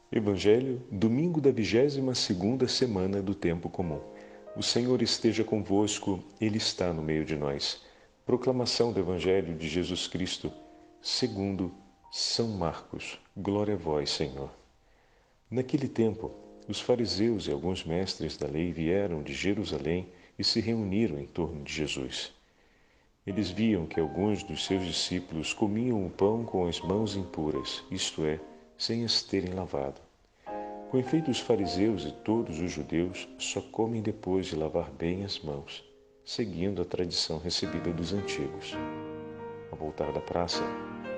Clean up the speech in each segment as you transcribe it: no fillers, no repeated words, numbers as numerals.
Evangelho, domingo da 22ª semana do tempo comum. O Senhor esteja convosco, Ele está no meio de nós. Proclamação do Evangelho de Jesus Cristo, segundo São Marcos. Glória a vós, Senhor. Naquele tempo, os fariseus e alguns mestres da lei vieram de Jerusalém e se reuniram em torno de Jesus. Eles viam que alguns dos seus discípulos comiam o pão com as mãos impuras, isto é, sem as terem lavado. Com efeito, os fariseus e todos os judeus só comem depois de lavar bem as mãos, seguindo a tradição recebida dos antigos. Ao voltar da praça,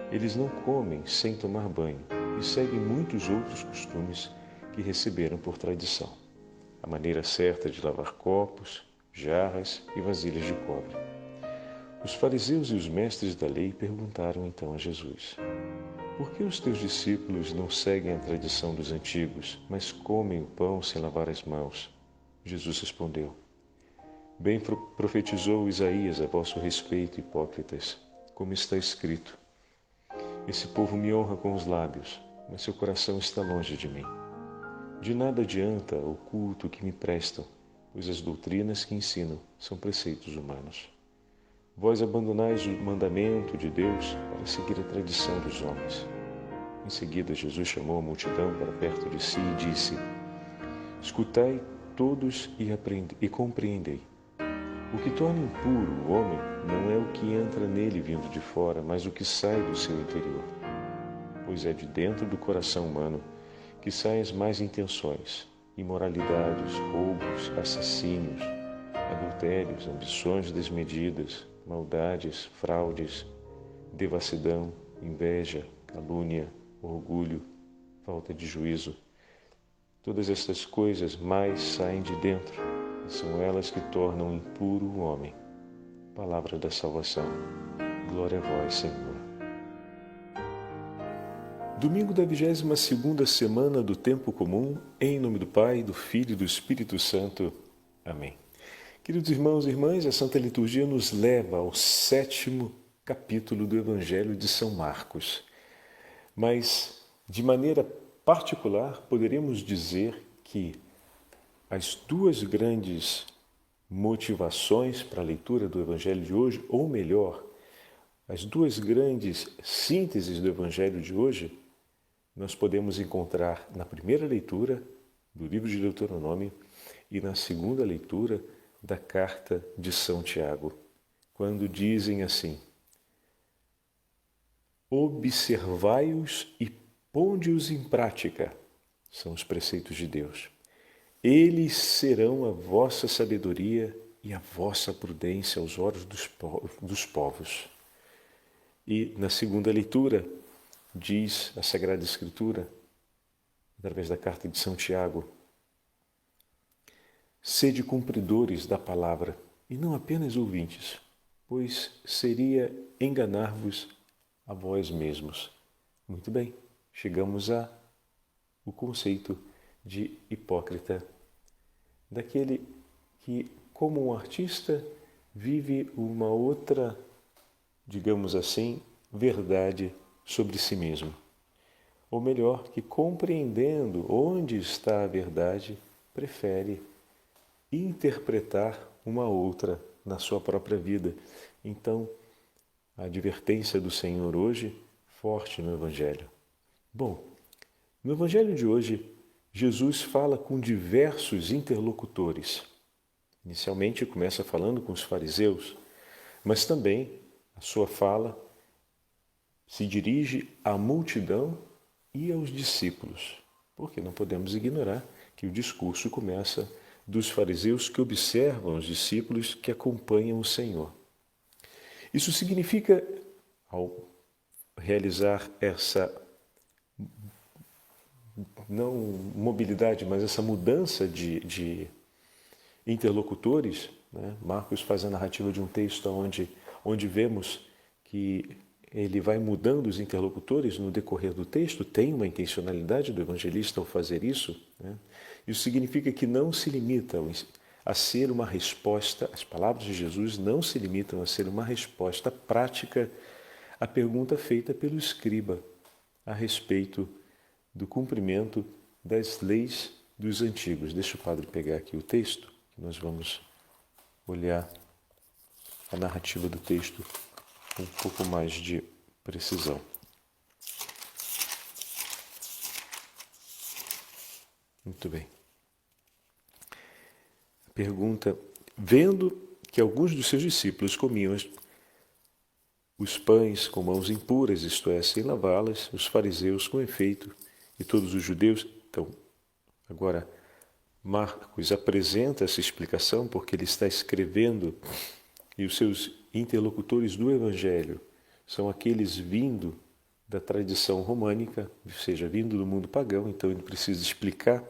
eles não comem sem tomar banho e seguem muitos outros costumes que receberam por tradição. A maneira certa de lavar copos, jarras e vasilhas de cobre. Os fariseus e os mestres da lei perguntaram então a Jesus: por que os teus discípulos não seguem a tradição dos antigos, mas comem o pão sem lavar as mãos? Jesus respondeu: bem profetizou Isaías a vosso respeito, hipócritas, como está escrito: esse povo me honra com os lábios, mas seu coração está longe de mim. De nada adianta o culto que me prestam, pois as doutrinas que ensinam são preceitos humanos. Vós abandonais o mandamento de Deus para seguir a tradição dos homens. Em seguida, Jesus chamou a multidão para perto de si e disse: escutai todos e compreendei. O que torna impuro o homem não é o que entra nele vindo de fora, mas o que sai do seu interior. Pois é de dentro do coração humano que saem as más intenções, imoralidades, roubos, assassínios, adultérios, ambições desmedidas, maldades, fraudes, devassidão, inveja, calúnia, orgulho, falta de juízo. Todas estas coisas mais saem de dentro, e são elas que tornam impuro o homem. Palavra da salvação. Glória a vós, Senhor. Domingo da 22ª semana do tempo comum, em nome do Pai, do Filho e do Espírito Santo. Amém. Queridos irmãos e irmãs, a Santa Liturgia nos leva ao 7º capítulo do Evangelho de São Marcos. Mas, de maneira particular, poderíamos dizer que as duas grandes motivações para a leitura do Evangelho de hoje, ou melhor, as duas grandes sínteses do Evangelho de hoje, nós podemos encontrar na primeira leitura do livro de Deuteronômio e na segunda leitura da carta de São Tiago, quando dizem assim: observai-os e ponde-os em prática, são os preceitos de Deus. Eles serão a vossa sabedoria e a vossa prudência aos olhos dos povos. E na segunda leitura, diz a Sagrada Escritura, através da carta de São Tiago: sede cumpridores da palavra e não apenas ouvintes, pois seria enganar-vos a vós mesmos. Muito bem, chegamos ao conceito de hipócrita, daquele que, como um artista, vive uma outra, digamos assim, verdade sobre si mesmo. Ou melhor, que compreendendo onde está a verdade, prefere interpretar uma outra na sua própria vida. Então, a advertência do Senhor hoje, forte no Evangelho. Bom, no Evangelho de hoje, Jesus fala com diversos interlocutores. Inicialmente começa falando com os fariseus, mas também a sua fala se dirige à multidão e aos discípulos, porque não podemos ignorar que o discurso começa dos fariseus que observam os discípulos que acompanham o Senhor. Isso significa, ao realizar essa, não mobilidade, mas essa mudança de interlocutores, né? Marcos faz a narrativa de um texto onde vemos que ele vai mudando os interlocutores no decorrer do texto, tem uma intencionalidade do evangelista ao fazer isso, né? Isso significa que não se limita a ser uma resposta, as palavras de Jesus não se limitam a ser uma resposta prática à pergunta feita pelo escriba a respeito do cumprimento das leis dos antigos. Deixa o padre pegar aqui o texto, que nós vamos olhar a narrativa do texto com um pouco mais de precisão. Muito bem. Pergunta: vendo que alguns dos seus discípulos comiam os pães com mãos impuras, isto é, sem lavá-las, os fariseus, com efeito, e todos os judeus. Então, agora, Marcos apresenta essa explicação porque ele está escrevendo e os seus interlocutores do Evangelho são aqueles vindo da tradição românica, ou seja, vindo do mundo pagão, então ele precisa explicar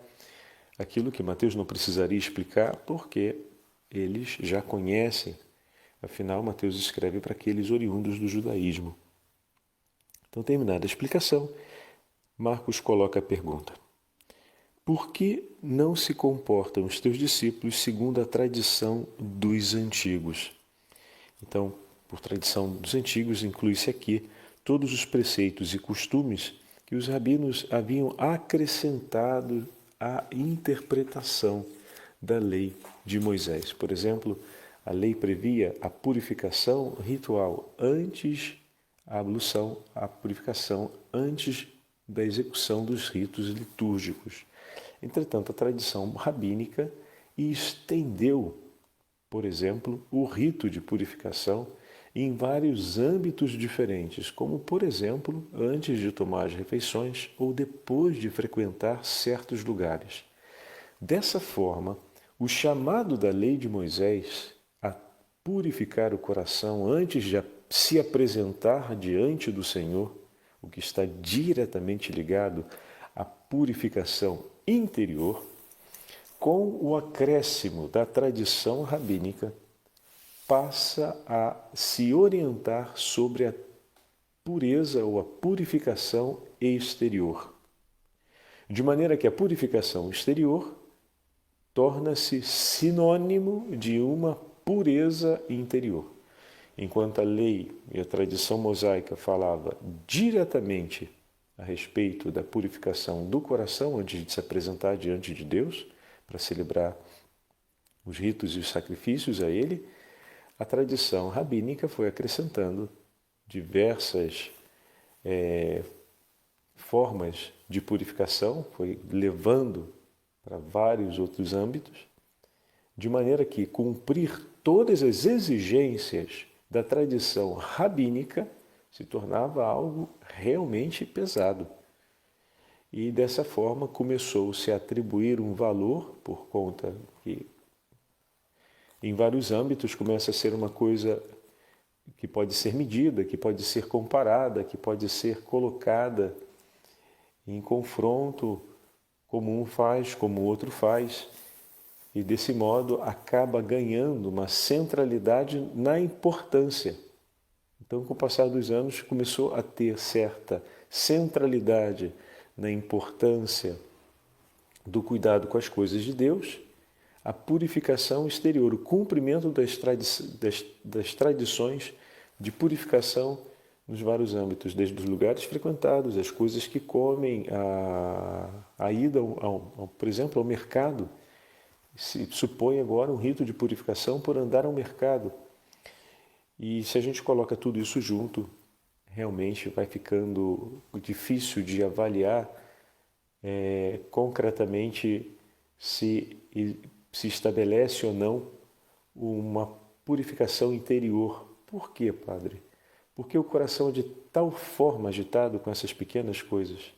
aquilo que Mateus não precisaria explicar porque eles já conhecem. Afinal, Mateus escreve para aqueles oriundos do judaísmo. Então, terminada a explicação, Marcos coloca a pergunta: por que não se comportam os teus discípulos segundo a tradição dos antigos? Então, por tradição dos antigos, inclui-se aqui todos os preceitos e costumes que os rabinos haviam acrescentado à interpretação da lei de Moisés. Por exemplo, a lei previa a purificação ritual antes a ablução, a purificação antes da execução dos ritos litúrgicos. Entretanto, a tradição rabínica estendeu, por exemplo, o rito de purificação em vários âmbitos diferentes, como, por exemplo, antes de tomar as refeições ou depois de frequentar certos lugares. Dessa forma, o chamado da lei de Moisés a purificar o coração antes de se apresentar diante do Senhor, o que está diretamente ligado à purificação interior, com o acréscimo da tradição rabínica, passa a se orientar sobre a pureza ou a purificação exterior. De maneira que a purificação exterior torna-se sinônimo de uma pureza interior. Enquanto a lei e a tradição mosaica falava diretamente a respeito da purificação do coração antes de se apresentar diante de Deus, para celebrar os ritos e os sacrifícios a Ele, a tradição rabínica foi acrescentando diversas formas de purificação, foi levando para vários outros âmbitos, de maneira que cumprir todas as exigências da tradição rabínica se tornava algo realmente pesado. E dessa forma começou-se a atribuir um valor, por conta que em vários âmbitos começa a ser uma coisa que pode ser medida, que pode ser comparada, que pode ser colocada em confronto, como um faz, como o outro faz, e desse modo acaba ganhando uma centralidade na importância. Então, com o passar dos anos, começou a ter certa centralidade na importância do cuidado com as coisas de Deus, a purificação exterior, o cumprimento das tradições de purificação nos vários âmbitos, desde os lugares frequentados, as coisas que comem, a ida, por exemplo, ao mercado. Se supõe agora um rito de purificação por andar ao mercado. E se a gente coloca tudo isso junto, realmente vai ficando difícil de avaliar concretamente se estabelece ou não uma purificação interior. Por quê, padre? Porque o coração é de tal forma agitado com essas pequenas coisas,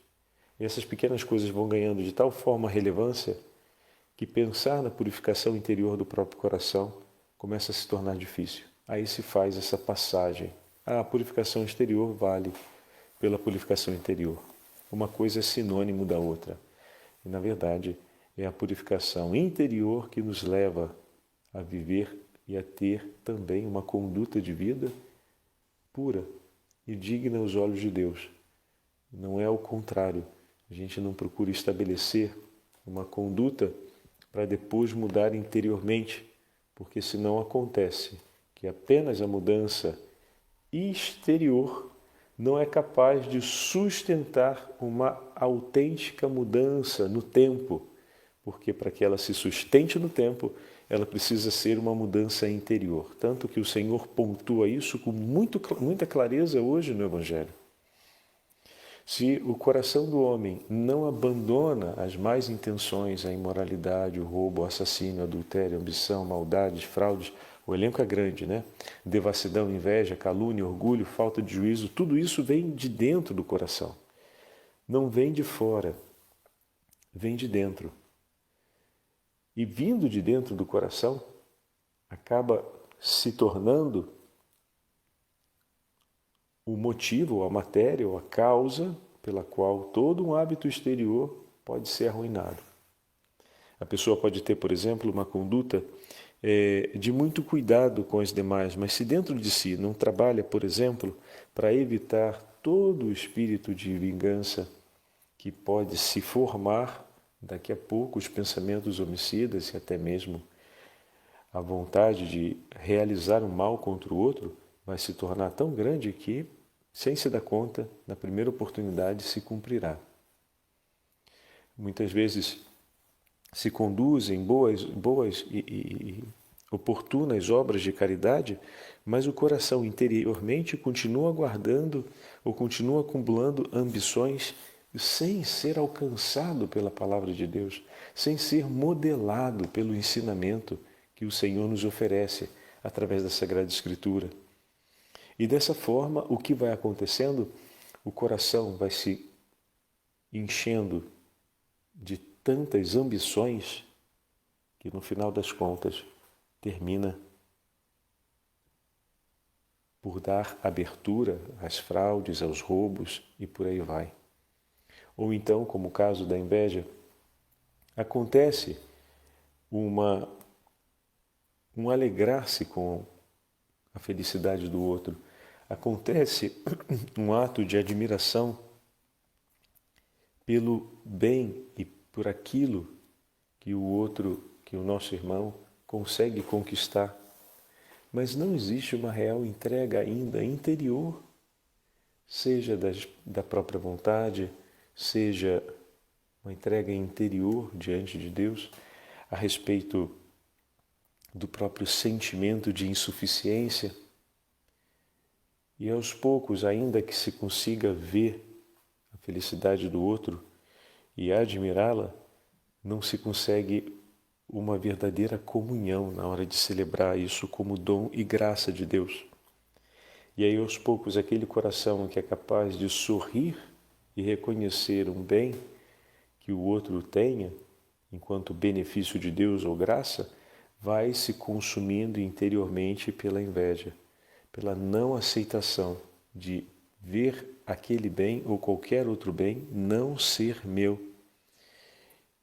e essas pequenas coisas vão ganhando de tal forma relevância, que pensar na purificação interior do próprio coração começa a se tornar difícil. Aí se faz essa passagem. A purificação exterior vale pela purificação interior. Uma coisa é sinônimo da outra. E, na verdade, é a purificação interior que nos leva a viver e a ter também uma conduta de vida pura e digna aos olhos de Deus. Não é o contrário. A gente não procura estabelecer uma conduta para depois mudar interiormente, porque senão acontece que apenas a mudança exterior não é capaz de sustentar uma autêntica mudança no tempo, porque para que ela se sustente no tempo, ela precisa ser uma mudança interior. Tanto que o Senhor pontua isso com muita clareza hoje no Evangelho. Se o coração do homem não abandona as más intenções, a imoralidade, o roubo, o assassínio, o adultério, a ambição, maldades, fraudes, o elenco é grande, né? Devassidão, inveja, calúnia, orgulho, falta de juízo, tudo isso vem de dentro do coração. Não vem de fora, vem de dentro. E vindo de dentro do coração, acaba se tornando o motivo, a matéria ou a causa pela qual todo um hábito exterior pode ser arruinado. A pessoa pode ter, por exemplo, uma conduta de muito cuidado com as demais, mas se dentro de si não trabalha, por exemplo, para evitar todo o espírito de vingança que pode se formar daqui a pouco, os pensamentos homicidas e até mesmo a vontade de realizar um mal contra o outro, vai se tornar tão grande que, sem se dar conta, na primeira oportunidade se cumprirá. Muitas vezes se conduzem boas e oportunas obras de caridade, mas o coração interiormente continua guardando ou continua acumulando ambições sem ser alcançado pela palavra de Deus, sem ser modelado pelo ensinamento que o Senhor nos oferece através da Sagrada Escritura. E dessa forma, o que vai acontecendo? O coração vai se enchendo de tantas ambições que no final das contas termina por dar abertura às fraudes, aos roubos e por aí vai. Ou então, como o caso da inveja, acontece um alegrar-se com a felicidade do outro, acontece um ato de admiração pelo bem e por aquilo que o outro, que o nosso irmão consegue conquistar. Mas não existe uma real entrega ainda interior, seja da própria vontade, seja uma entrega interior diante de Deus a respeito do próprio sentimento de insuficiência. E aos poucos, ainda que se consiga ver a felicidade do outro e admirá-la, não se consegue uma verdadeira comunhão na hora de celebrar isso como dom e graça de Deus. E aí, aos poucos, aquele coração que é capaz de sorrir e reconhecer um bem que o outro tenha, enquanto benefício de Deus ou graça, vai se consumindo interiormente pela inveja, pela não aceitação de ver aquele bem ou qualquer outro bem não ser meu.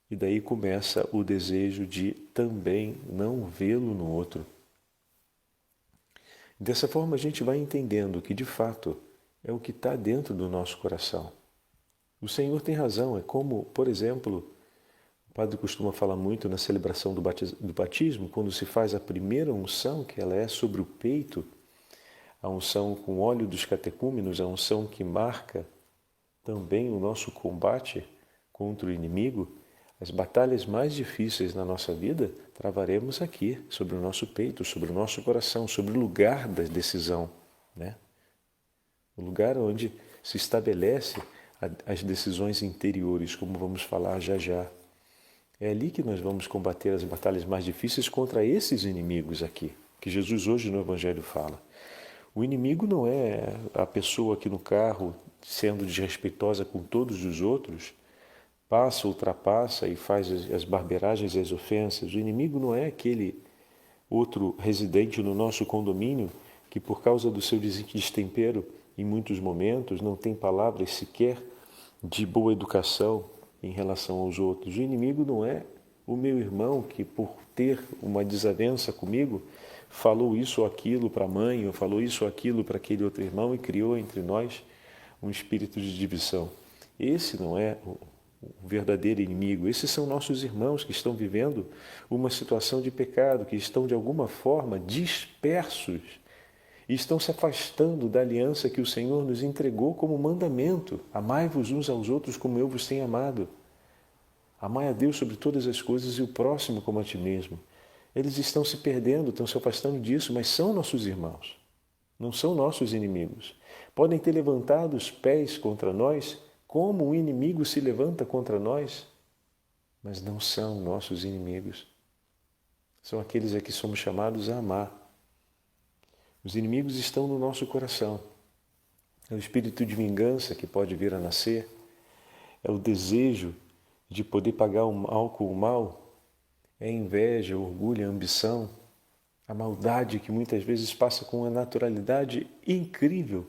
E daí começa o desejo de também não vê-lo no outro. Dessa forma a gente vai entendendo que de fato é o que está dentro do nosso coração. O Senhor tem razão, é como, por exemplo, o padre costuma falar muito na celebração do batismo, quando se faz a primeira unção, que ela é sobre o peito, a unção com óleo dos catecúmenos, a unção que marca também o nosso combate contra o inimigo. As batalhas mais difíceis na nossa vida travaremos aqui, sobre o nosso peito, sobre o nosso coração, sobre o lugar da decisão, né? O lugar onde se estabelece as decisões interiores, como vamos falar já já. É ali que nós vamos combater as batalhas mais difíceis contra esses inimigos aqui, que Jesus hoje no Evangelho fala. O inimigo não é a pessoa aqui no carro sendo desrespeitosa com todos os outros, passa, ultrapassa e faz as barberagens e as ofensas. O inimigo não é aquele outro residente no nosso condomínio que, por causa do seu destempero, em muitos momentos, não tem palavras sequer de boa educação em relação aos outros. O inimigo não é o meu irmão que, por ter uma desavença comigo, falou isso ou aquilo para a mãe, ou falou isso ou aquilo para aquele outro irmão e criou entre nós um espírito de divisão. Esse não é o verdadeiro inimigo. Esses são nossos irmãos que estão vivendo uma situação de pecado, que estão de alguma forma dispersos e estão se afastando da aliança que o Senhor nos entregou como mandamento. Amai-vos uns aos outros como eu vos tenho amado. Amai a Deus sobre todas as coisas e o próximo como a ti mesmo. Eles estão se perdendo, estão se afastando disso, mas são nossos irmãos, não são nossos inimigos. Podem ter levantado os pés contra nós, como um inimigo se levanta contra nós, mas não são nossos inimigos. São aqueles a que somos chamados a amar. Os inimigos estão no nosso coração. É o espírito de vingança que pode vir a nascer, é o desejo de poder pagar o mal com o mal, é a inveja, o orgulho, a ambição, a maldade que muitas vezes passa com uma naturalidade incrível.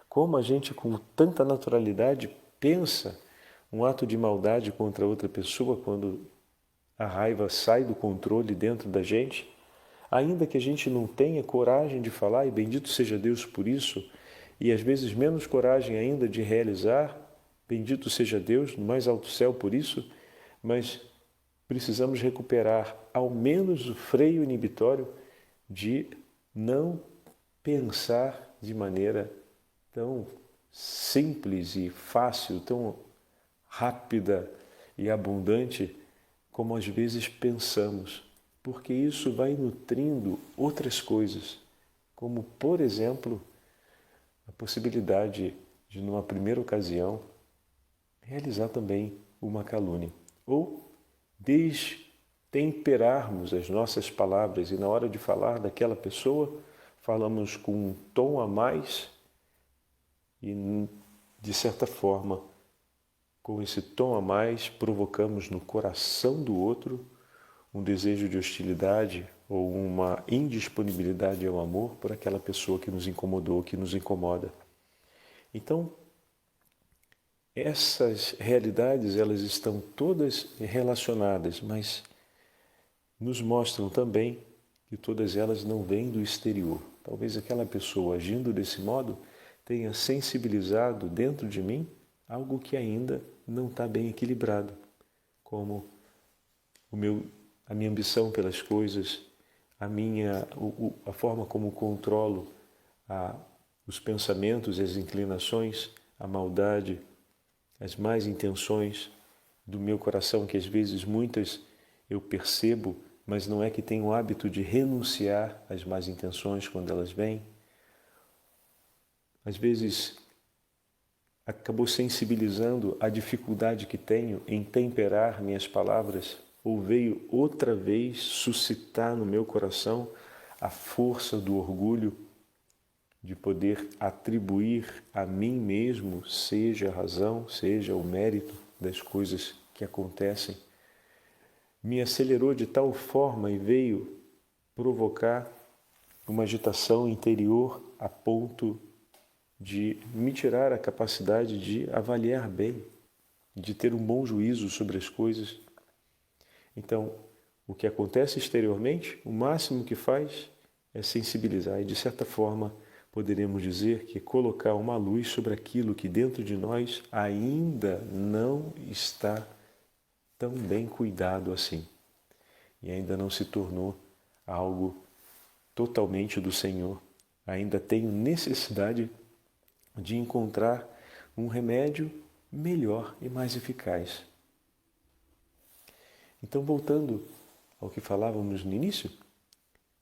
Como a gente com tanta naturalidade pensa um ato de maldade contra outra pessoa quando a raiva sai do controle dentro da gente, ainda que a gente não tenha coragem de falar, e bendito seja Deus por isso, e às vezes menos coragem ainda de realizar, bendito seja Deus no mais alto céu por isso, mas precisamos recuperar ao menos o freio inibitório de não pensar de maneira tão simples e fácil, tão rápida e abundante como às vezes pensamos, porque isso vai nutrindo outras coisas, como, por exemplo, a possibilidade de, numa primeira ocasião, realizar também uma calúnia, ou destemperarmos as nossas palavras e na hora de falar daquela pessoa, falamos com um tom a mais e, de certa forma, com esse tom a mais, provocamos no coração do outro um desejo de hostilidade ou uma indisponibilidade ao amor por aquela pessoa que nos incomodou, que nos incomoda. Então, essas realidades, elas estão todas relacionadas, mas nos mostram também que todas elas não vêm do exterior. Talvez aquela pessoa agindo desse modo tenha sensibilizado dentro de mim algo que ainda não está bem equilibrado, como a minha ambição pelas coisas, a forma como controlo os pensamentos e as inclinações, a maldade, as más intenções do meu coração, que às vezes muitas eu percebo, mas não é que tenho o hábito de renunciar às más intenções quando elas vêm. Às vezes acabou sensibilizando a dificuldade que tenho em temperar minhas palavras, ou veio outra vez suscitar no meu coração a força do orgulho de poder atribuir a mim mesmo, seja a razão, seja o mérito das coisas que acontecem. Me acelerou de tal forma e veio provocar uma agitação interior a ponto de me tirar a capacidade de avaliar bem, de ter um bom juízo sobre as coisas. Então, o que acontece exteriormente, o máximo que faz é sensibilizar e, de certa forma, poderemos dizer que colocar uma luz sobre aquilo que dentro de nós ainda não está tão bem cuidado assim e ainda não se tornou algo totalmente do Senhor. Ainda tenho necessidade de encontrar um remédio melhor e mais eficaz. Então, voltando ao que falávamos no início,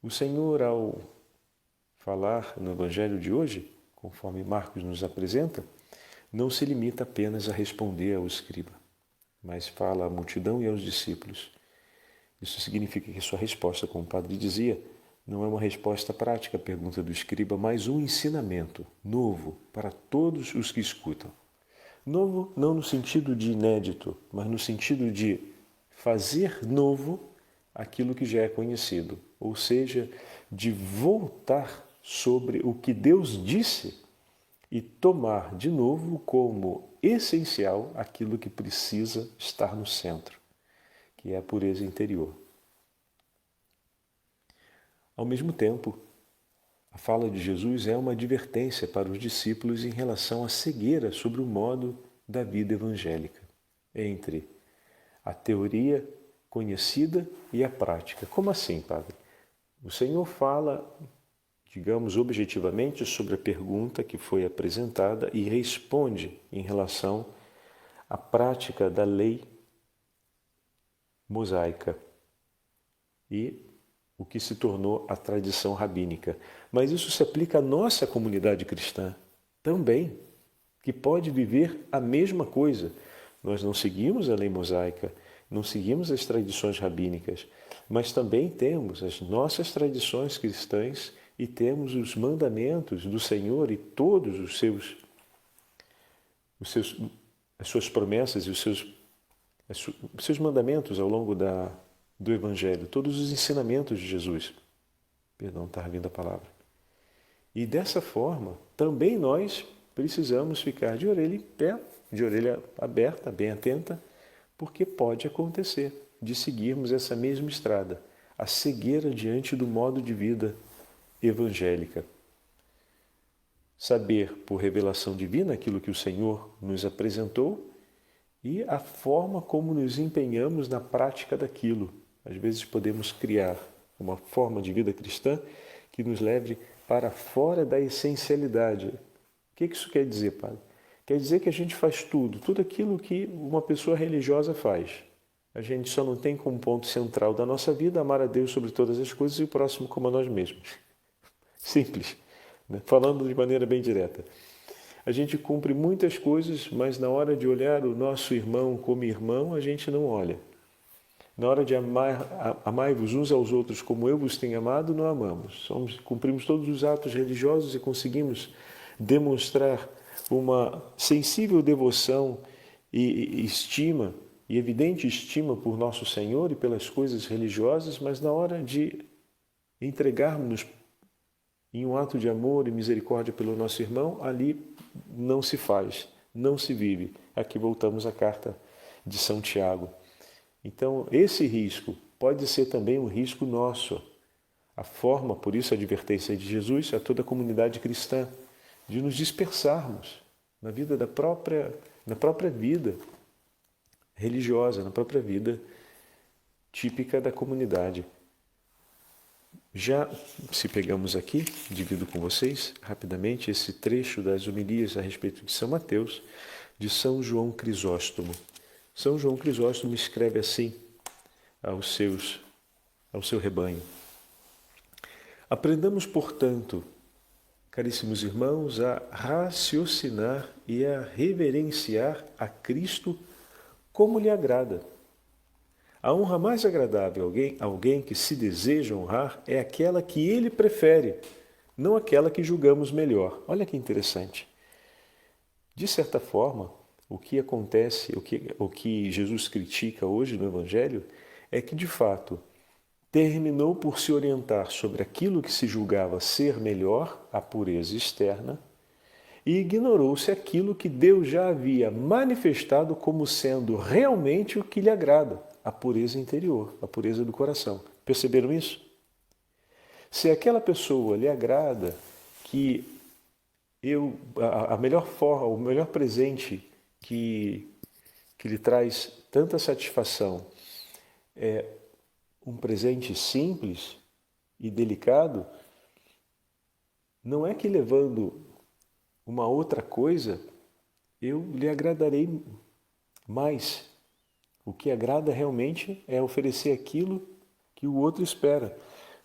o Senhor, ao falar no Evangelho de hoje, conforme Marcos nos apresenta, não se limita apenas a responder ao escriba, mas fala à multidão e aos discípulos. Isso significa que sua resposta, como o padre dizia, não é uma resposta prática à pergunta do escriba, mas um ensinamento novo para todos os que escutam. Novo não no sentido de inédito, mas no sentido de fazer novo aquilo que já é conhecido, ou seja, de voltar sobre o que Deus disse e tomar de novo como essencial aquilo que precisa estar no centro, que é a pureza interior. Ao mesmo tempo, a fala de Jesus é uma advertência para os discípulos em relação à cegueira sobre o modo da vida evangélica, entre a teoria conhecida e a prática. Como assim, Padre? O Senhor fala digamos, objetivamente sobre a pergunta que foi apresentada e responde em relação à prática da lei mosaica e o que se tornou a tradição rabínica. Mas isso se aplica à nossa comunidade cristã também, que pode viver a mesma coisa. Nós não seguimos a lei mosaica, não seguimos as tradições rabínicas, mas também temos as nossas tradições cristãs e temos os mandamentos do Senhor e todos as suas promessas e os seus mandamentos ao longo do Evangelho, todos os ensinamentos de Jesus. Perdão, está vindo a palavra. E dessa forma, também nós precisamos ficar de orelha em pé, de orelha aberta, bem atenta, porque pode acontecer de seguirmos essa mesma estrada, a cegueira diante do modo de vida evangélica. Saber por revelação divina aquilo que o Senhor nos apresentou e a forma como nos empenhamos na prática daquilo. Às vezes podemos criar uma forma de vida cristã que nos leve para fora da essencialidade. O que isso quer dizer, Padre? Quer dizer que a gente faz tudo aquilo que uma pessoa religiosa faz. A gente só não tem como ponto central da nossa vida amar a Deus sobre todas as coisas e o próximo como a nós mesmos. Simples, né? Falando de maneira bem direta. A gente cumpre muitas coisas, mas na hora de olhar o nosso irmão como irmão, a gente não olha. Na hora de amai-vos uns aos outros como eu vos tenho amado, não amamos. Cumprimos todos os atos religiosos e conseguimos demonstrar uma sensível devoção e estima, e evidente estima por nosso Senhor e pelas coisas religiosas, mas na hora de entregarmos-nos em um ato de amor e misericórdia pelo nosso irmão, ali não se faz, não se vive. Aqui voltamos à carta de São Tiago. Então, esse risco pode ser também um risco nosso. A forma, por isso a advertência de Jesus a toda a comunidade cristã, de nos dispersarmos na vida na própria vida religiosa, na própria vida típica da comunidade. Já, se pegamos aqui, divido com vocês rapidamente esse trecho das homilias a respeito de São Mateus, de São João Crisóstomo. São João Crisóstomo escreve assim ao seu rebanho. Aprendamos, portanto, caríssimos irmãos, a raciocinar e a reverenciar a Cristo como lhe agrada. A honra mais agradável a alguém que se deseja honrar é aquela que ele prefere, não aquela que julgamos melhor. Olha que interessante. De certa forma, o que acontece, o que Jesus critica hoje no Evangelho é que, de fato, terminou por se orientar sobre aquilo que se julgava ser melhor, a pureza externa, e ignorou-se aquilo que Deus já havia manifestado como sendo realmente o que lhe agrada, a pureza interior, a pureza do coração. Perceberam isso? Se aquela pessoa lhe agrada que a melhor forma, o melhor presente que lhe traz tanta satisfação é um presente simples e delicado, não é que levando uma outra coisa eu lhe agradarei mais. O que agrada realmente é oferecer aquilo que o outro espera.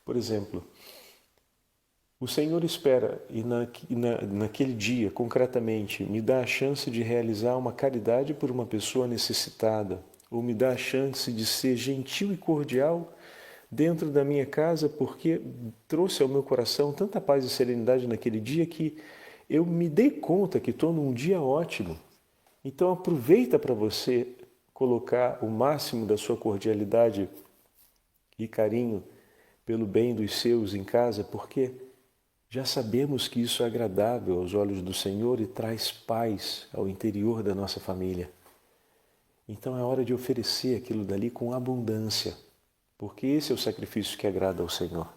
Por exemplo, o Senhor espera e naquele dia, concretamente, me dá a chance de realizar uma caridade por uma pessoa necessitada, ou me dá a chance de ser gentil e cordial dentro da minha casa, porque trouxe ao meu coração tanta paz e serenidade naquele dia que eu me dei conta que estou num dia ótimo. Então aproveita para você colocar o máximo da sua cordialidade e carinho pelo bem dos seus em casa, porque já sabemos que isso é agradável aos olhos do Senhor e traz paz ao interior da nossa família. Então é hora de oferecer aquilo dali com abundância, porque esse é o sacrifício que agrada ao Senhor.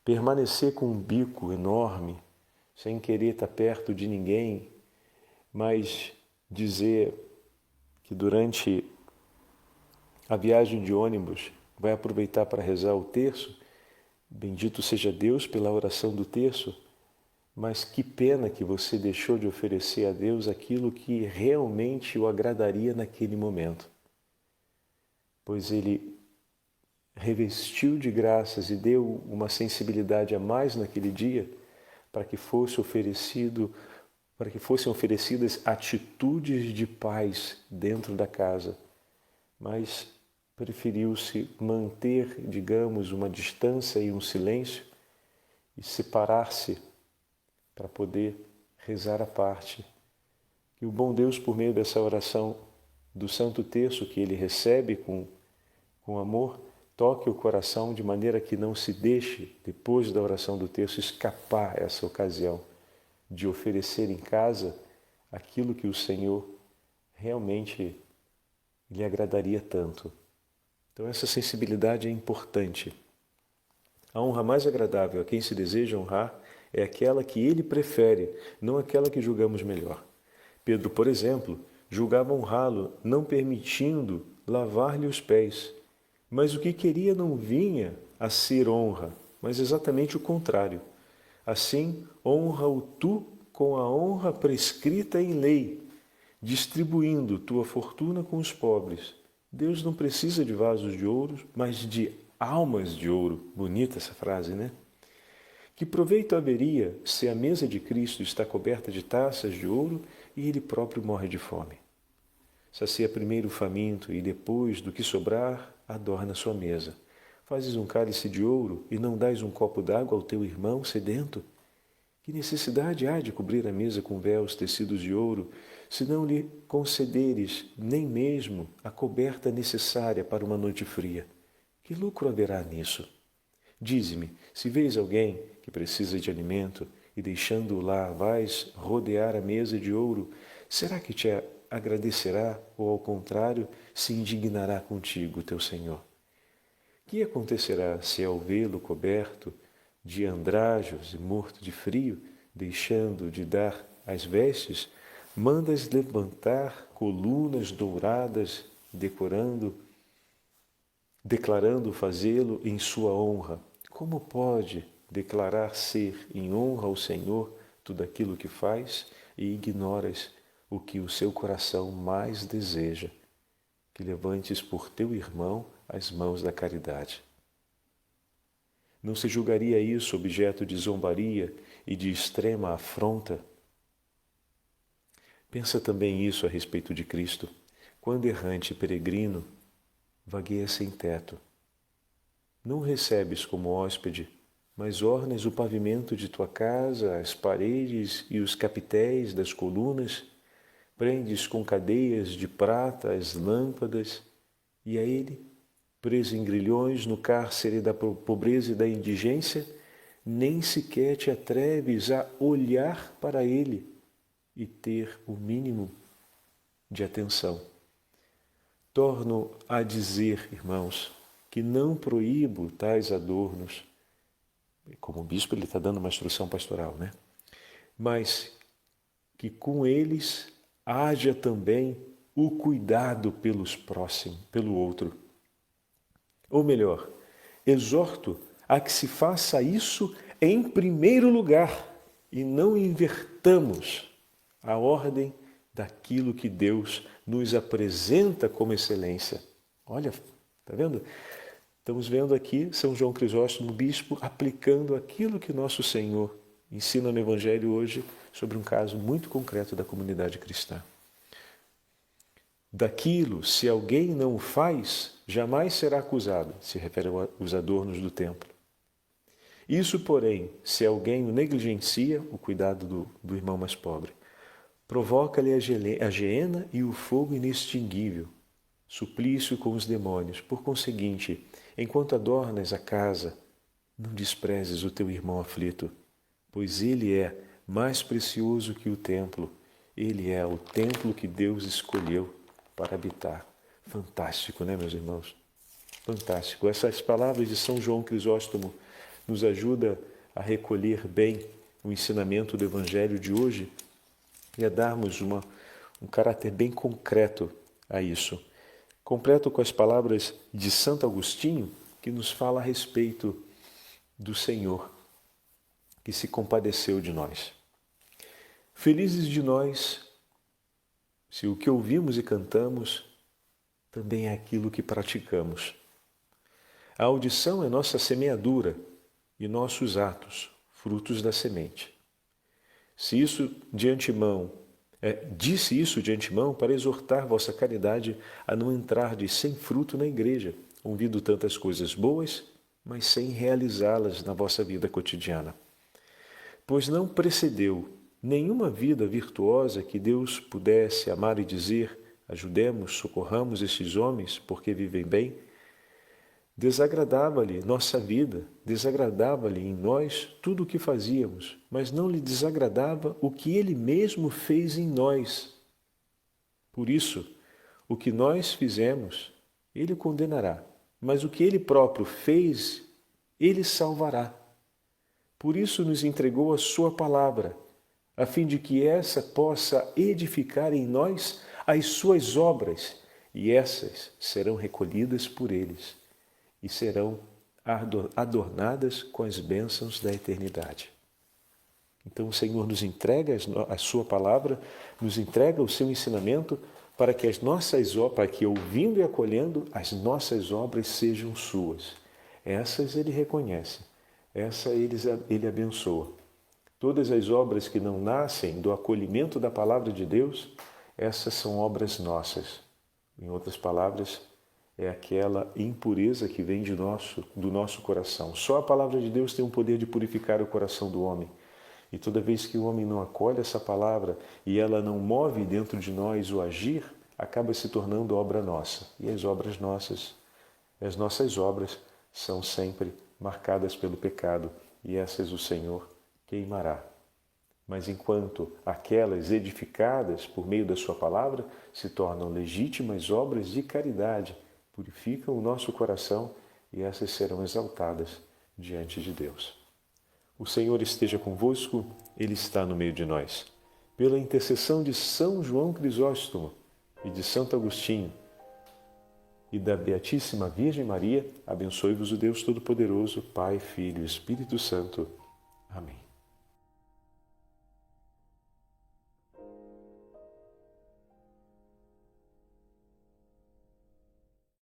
Permanecer com um bico enorme, sem querer estar perto de ninguém, mas dizer que durante a viagem de ônibus vai aproveitar para rezar o terço, Bendito seja Deus pela oração do terço, mas que pena que você deixou de oferecer a Deus aquilo que realmente o agradaria naquele momento. Pois Ele revestiu de graças e deu uma sensibilidade a mais naquele dia para que fossem oferecidas atitudes de paz dentro da casa, mas preferiu-se manter, digamos, uma distância e um silêncio e separar-se para poder rezar à parte. Que o bom Deus, por meio dessa oração do Santo Terço que Ele recebe com amor, toque o coração de maneira que não se deixe, depois da oração do terço, escapar essa ocasião de oferecer em casa aquilo que o Senhor realmente lhe agradaria tanto. Então essa sensibilidade é importante. A honra mais agradável a quem se deseja honrar é aquela que ele prefere, não aquela que julgamos melhor. Pedro, por exemplo, julgava honrá-lo, não permitindo lavar-lhe os pés. Mas o que queria não vinha a ser honra, mas exatamente o contrário. Assim, honra-o tu com a honra prescrita em lei, distribuindo tua fortuna com os pobres. Deus não precisa de vasos de ouro, mas de almas de ouro. Bonita essa frase, né? Que proveito haveria se a mesa de Cristo está coberta de taças de ouro e ele próprio morre de fome? Sacia primeiro o faminto e depois, do que sobrar, adorna sua mesa. Fazes um cálice de ouro e não dás um copo d'água ao teu irmão sedento? Que necessidade há de cobrir a mesa com véus tecidos de ouro, se não lhe concederes nem mesmo a coberta necessária para uma noite fria? Que lucro haverá nisso? Dize-me, se vês alguém que precisa de alimento e deixando-o lá vais rodear a mesa de ouro, será que te agradecerá ou, ao contrário, se indignará contigo, teu Senhor? Que acontecerá se, ao vê-lo coberto de andrajos e morto de frio, deixando de dar as vestes, mandas levantar colunas douradas, declarando fazê-lo em sua honra? Como pode declarar ser em honra ao Senhor tudo aquilo que faz e ignoras o que o seu coração mais deseja? Que levantes por teu irmão as mãos da caridade. Não se julgaria isso objeto de zombaria e de extrema afronta? Pensa também isso a respeito de Cristo, quando errante peregrino, vagueia sem teto. Não recebes como hóspede, mas ornas o pavimento de tua casa, as paredes e os capitéis das colunas, prendes com cadeias de prata as lâmpadas, e a ele, preso em grilhões no cárcere da pobreza e da indigência, nem sequer te atreves a olhar para ele e ter o mínimo de atenção. Torno a dizer, irmãos, que não proíbo tais adornos, como bispo ele está dando uma instrução pastoral, né? Mas que com eles haja também o cuidado pelos próximos, pelo outro. Ou melhor, exorto a que se faça isso em primeiro lugar e não invertamos a ordem daquilo que Deus nos apresenta como excelência. Olha, está vendo? Estamos vendo aqui São João Crisóstomo, bispo, aplicando aquilo que nosso Senhor ensina no Evangelho hoje sobre um caso muito concreto da comunidade cristã. Daquilo, se alguém não o faz, jamais será acusado, se refere aos adornos do templo. Isso, porém, se alguém o negligencia, o cuidado do irmão mais pobre, provoca-lhe a geena e o fogo inextinguível, suplício com os demônios. Por conseguinte, enquanto adornas a casa, não desprezes o teu irmão aflito, pois ele é mais precioso que o templo. Ele é o templo que Deus escolheu para habitar. Fantástico, né, meus irmãos? Fantástico. Essas palavras de São João Crisóstomo nos ajudam a recolher bem o ensinamento do Evangelho de hoje e a darmos um caráter bem concreto a isso. Completo com as palavras de Santo Agostinho, que nos fala a respeito do Senhor, que se compadeceu de nós. Felizes de nós, se o que ouvimos e cantamos também é aquilo que praticamos. A audição é nossa semeadura e nossos atos, frutos da semente. Se isso de antemão, disse isso de antemão para exortar vossa caridade a não entrardes sem fruto na igreja, ouvindo tantas coisas boas, mas sem realizá-las na vossa vida cotidiana. Pois não precedeu nenhuma vida virtuosa que Deus pudesse amar e dizer: ajudemos, socorramos estes homens porque vivem bem. Desagradava-lhe nossa vida, desagradava-lhe em nós tudo o que fazíamos, mas não lhe desagradava o que ele mesmo fez em nós. Por isso, o que nós fizemos, ele condenará, mas o que ele próprio fez, ele salvará. Por isso nos entregou a sua palavra, a fim de que essa possa edificar em nós as suas obras, e essas serão recolhidas por eles e serão adornadas com as bênçãos da eternidade. Então o Senhor nos entrega a sua palavra, nos entrega o seu ensinamento para que para que ouvindo e acolhendo, as nossas obras sejam suas. Essas ele reconhece, ele abençoa. Todas as obras que não nascem do acolhimento da palavra de Deus, essas são obras nossas. Em outras palavras, é aquela impureza que vem do nosso coração. Só a palavra de Deus tem o poder de purificar o coração do homem. E toda vez que o homem não acolhe essa palavra e ela não move dentro de nós o agir, acaba se tornando obra nossa. E as obras nossas, as nossas obras, são sempre marcadas pelo pecado, e essas o Senhor queimará. Mas enquanto aquelas edificadas por meio da sua palavra se tornam legítimas obras de caridade, purificam o nosso coração, e essas serão exaltadas diante de Deus. O Senhor esteja convosco, Ele está no meio de nós. Pela intercessão de São João Crisóstomo e de Santo Agostinho e da Beatíssima Virgem Maria, abençoe-vos o Deus Todo-Poderoso, Pai, Filho e Espírito Santo. Amém.